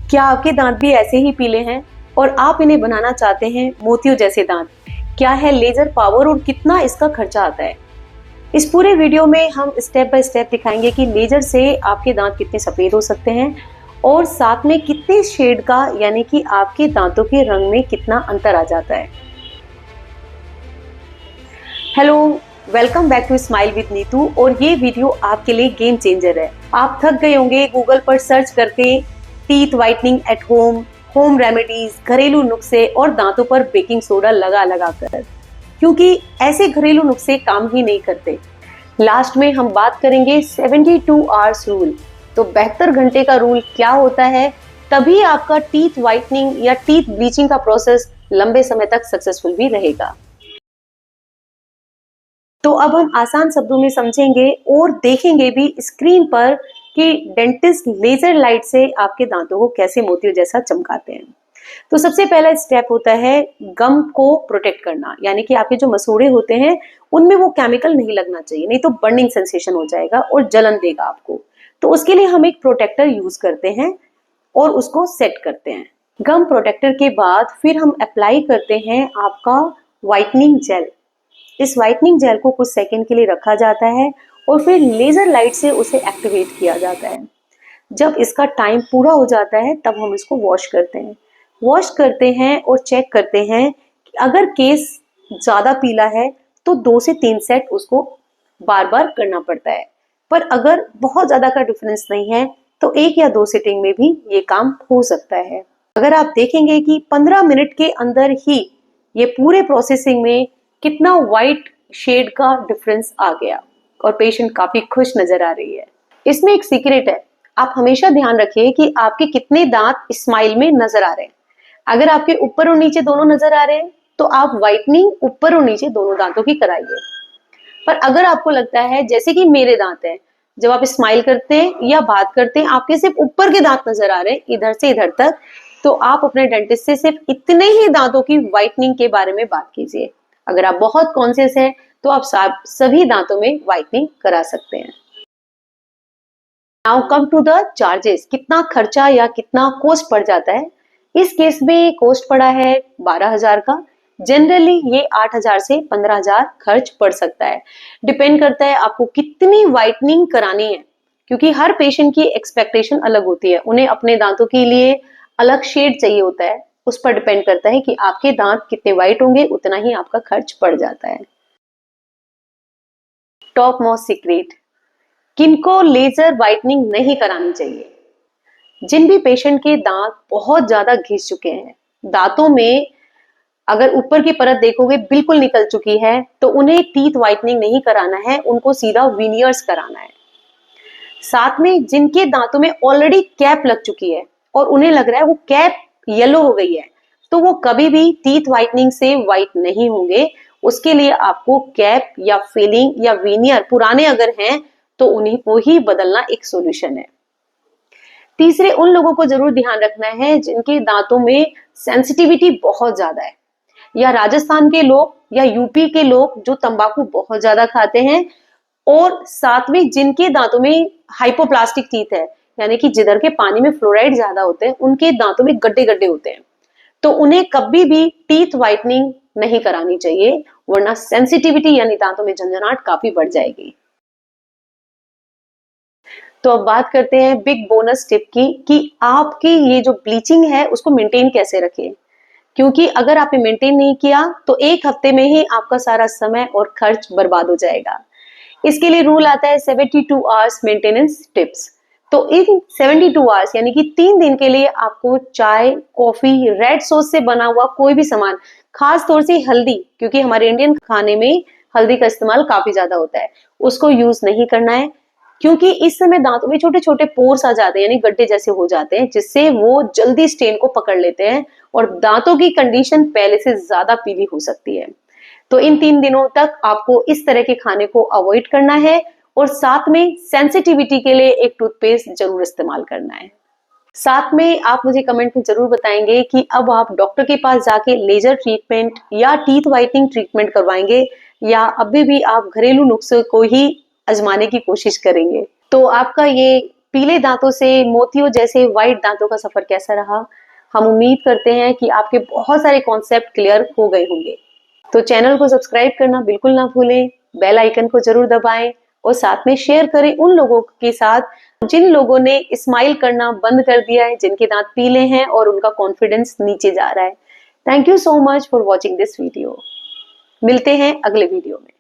क्या आपके दांत भी ऐसे ही पीले हैं और आप इन्हें बनाना चाहते हैं मोतियों जैसे दांत? क्या है लेजर पावर और कितना इसका खर्चा आता है? इस पूरे वीडियो में हम स्टेप बाय स्टेप दिखाएंगे कि लेजर से आपके दांत कितने सफेद हो सकते हैं और साथ में कितने शेड का यानी कि आपके दांतों के रंग में कितना अंतर आ जाता है। Hello, welcome back to smile with Neetu. और ये वीडियो आपके लिए गेम चेंजर है। आप थक गए होंगे गूगल पर सर्च करके teeth whitening at home, home remedies, घरेलू नुस्खे और दांतों पर बेकिंग सोडा लगा कर, क्योंकि ऐसे घरेलू नुस्खे काम ही नहीं करते। लास्ट में हम बात करेंगे 72 आवर्स रूल। तो 72 घंटे का रूल क्या होता है, तभी आपका टीथ वाइटनिंग या टीथ ब्लीचिंग का प्रोसेस लंबे समय तक सक्सेसफुल भी रहेगा। तो अब हम आसान शब्दों में समझेंगे और देखेंगे भी स्क्रीन पर कि डेंटिस्ट लेजर लाइट से आपके दांतों को कैसे मोतियों जैसा चमकाते हैं। तो सबसे पहला स्टेप होता है गम को प्रोटेक्ट करना, यानी कि आपके जो मसूड़े होते हैं उनमें वो केमिकल नहीं लगना चाहिए, नहीं तो बर्निंग सेंसेशन हो जाएगा और जलन देगा आपको। तो उसके लिए हम एक प्रोटेक्टर यूज करते हैं और उसको सेट करते हैं। गम प्रोटेक्टर के बाद फिर हम अप्लाई करते हैं आपका व्हाइटनिंग जेल। इस व्हाइटनिंग जेल को कुछ सेकंड के लिए रखा जाता है और फिर लेजर लाइट से उसे एक्टिवेट किया जाता है। जब इसका टाइम पूरा हो जाता है तब हम इसको वॉश करते हैं और चेक करते हैं कि अगर केस ज्यादा पीला है तो 2 से 3 सेट उसको बार बार करना पड़ता है। पर अगर बहुत ज्यादा का डिफरेंस नहीं है तो 1 या 2 सिटिंग में भी ये काम हो सकता है। अगर आप देखेंगे कि 15 मिनट के अंदर ही ये पूरे प्रोसेसिंग में कितना व्हाइट शेड का डिफरेंस आ गया और पेशेंट काफी खुश नजर आ रही है। इसमें एक सीक्रेट है, आप हमेशा ध्यान रखिए कि आपके कितने दांत स्माइल में नजर आ रहे हैं। अगर आपके ऊपर और नीचे दोनों नजर आ रहे हैं तो आप व्हाइटनिंग ऊपर और नीचे दोनों दांतों की कराइए। पर अगर आपको लगता है जैसे कि मेरे दांत हैं, जब आप स्माइल करते हैं या बात करते हैं आपके सिर्फ ऊपर के दांत नजर आ रहे हैं इधर से इधर तक, तो आप अपने डेंटिस्ट से सिर्फ इतने ही दांतों की व्हाइटनिंग के बारे में बात कीजिए। अगर आप बहुत कॉन्शियस हैं तो आप सभी दांतों में व्हाइटनिंग करा सकते हैं। Now come to the charges, कितना खर्चा या कितना कॉस्ट पड़ जाता है। इस केस में कॉस्ट पड़ा है 12,000 का। जनरली ये 8,000 से 15,000 खर्च पड़ सकता है। डिपेंड करता है आपको कितनी व्हाइटनिंग करानी है, क्योंकि हर पेशेंट की एक्सपेक्टेशन अलग होती है। उन्हें अपने दांतों के लिए अलग शेड चाहिए होता है। उस पर डिपेंड करता है कि आपके दांत कितने व्हाइट होंगे, उतना ही आपका खर्च पड़ जाता है। टॉप मोस्ट सीक्रेट, किनको लेजर व्हाइटनिंग नहीं करानी चाहिए। जिन भी पेशेंट के दांत बहुत ज्यादा घिस चुके हैं, दांतों में अगर ऊपर की परत देखोगे बिल्कुल निकल चुकी है, तो उन्हें टीथ व्हाइटनिंग नहीं कराना है, उनको सीधा विनियर्स कराना है। साथ में जिनके दांतों में ऑलरेडी कैप लग चुकी है और उन्हें लग रहा है वो कैप येलो हो गई है, तो वो कभी भी टीथ व्हाइटनिंग से व्हाइट नहीं होंगे। उसके लिए आपको कैप या फिलिंग या विनियर पुराने अगर हैं तो उन्हीं को ही बदलना एक सॉल्यूशन है। तीसरे उन लोगों को जरूर ध्यान रखना है जिनके दांतों में सेंसिटिविटी बहुत ज्यादा है, या राजस्थान के लोग या यूपी के लोग जो तंबाकू बहुत ज्यादा खाते हैं, और साथ में जिनके दांतों में हाइपोप्लास्टिक टीथ है, यानी कि जिधर के पानी में फ्लोराइड ज्यादा होते हैं, उनके दांतों में गड्ढे गड्ढे होते हैं, तो उन्हें कभी भी टीथ व्हाइटनिंग नहीं करानी चाहिए, वरना सेंसिटिविटी यानी दांतों में झंझनाहट काफी बढ़ जाएगी। तो अब बात करते हैं बिग बोनस टिप की कि आपकी ये जो ब्लीचिंग है उसको मेंटेन कैसे रखें। क्योंकि अगर आपने मेंटेन नहीं किया तो 1 हफ्ते में ही आपका सारा समय और खर्च बर्बाद हो जाएगा। इसके लिए रूल आता है 72 आवर्स मेंटेनेंस टिप्स। तो इन 72 आवर्स यानी कि 3 दिन के लिए आपको चाय, कॉफी, रेड सॉस से बना हुआ कोई भी सामान, खास तौर से हल्दी, क्योंकि हमारे इंडियन खाने में हल्दी का इस्तेमाल काफी ज्यादा होता है, उसको यूज नहीं करना है। क्योंकि इस समय दांतों में छोटे छोटे पोर्स आ जाते हैं, यानी गड्ढे जैसे हो जाते हैं, जिससे वो जल्दी स्टेन को पकड़ लेते हैं और दांतों की कंडीशन पहले से ज्यादा पीली हो सकती है। तो इन 3 दिनों तक आपको इस तरह के खाने को अवॉइड करना है और साथ में सेंसिटिविटी के लिए एक टूथपेस्ट जरूर इस्तेमाल करना है। साथ में आप मुझे कमेंट में जरूर बताएंगे कि अब आप डॉक्टर के पास जाके लेजर ट्रीटमेंट या टीथ व्हाइटनिंग ट्रीटमेंट करवाएंगे, या अभी भी आप घरेलू नुस्खे को ही आजमाने की कोशिश करेंगे। तो आपका ये पीले दांतों से मोतियों जैसे व्हाइट दांतों का सफर कैसा रहा। हम उम्मीद करते हैं कि आपके बहुत सारे कॉन्सेप्ट क्लियर हो गए होंगे। तो चैनल को सब्सक्राइब करना बिल्कुल ना भूलें, बेल आइकन को जरूर दबाएं और साथ में शेयर करें उन लोगों के साथ जिन लोगों ने स्माइल करना बंद कर दिया है, जिनके दांत पीले हैं और उनका कॉन्फिडेंस नीचे जा रहा है। Thank you so much for watching this video. मिलते हैं अगले वीडियो में।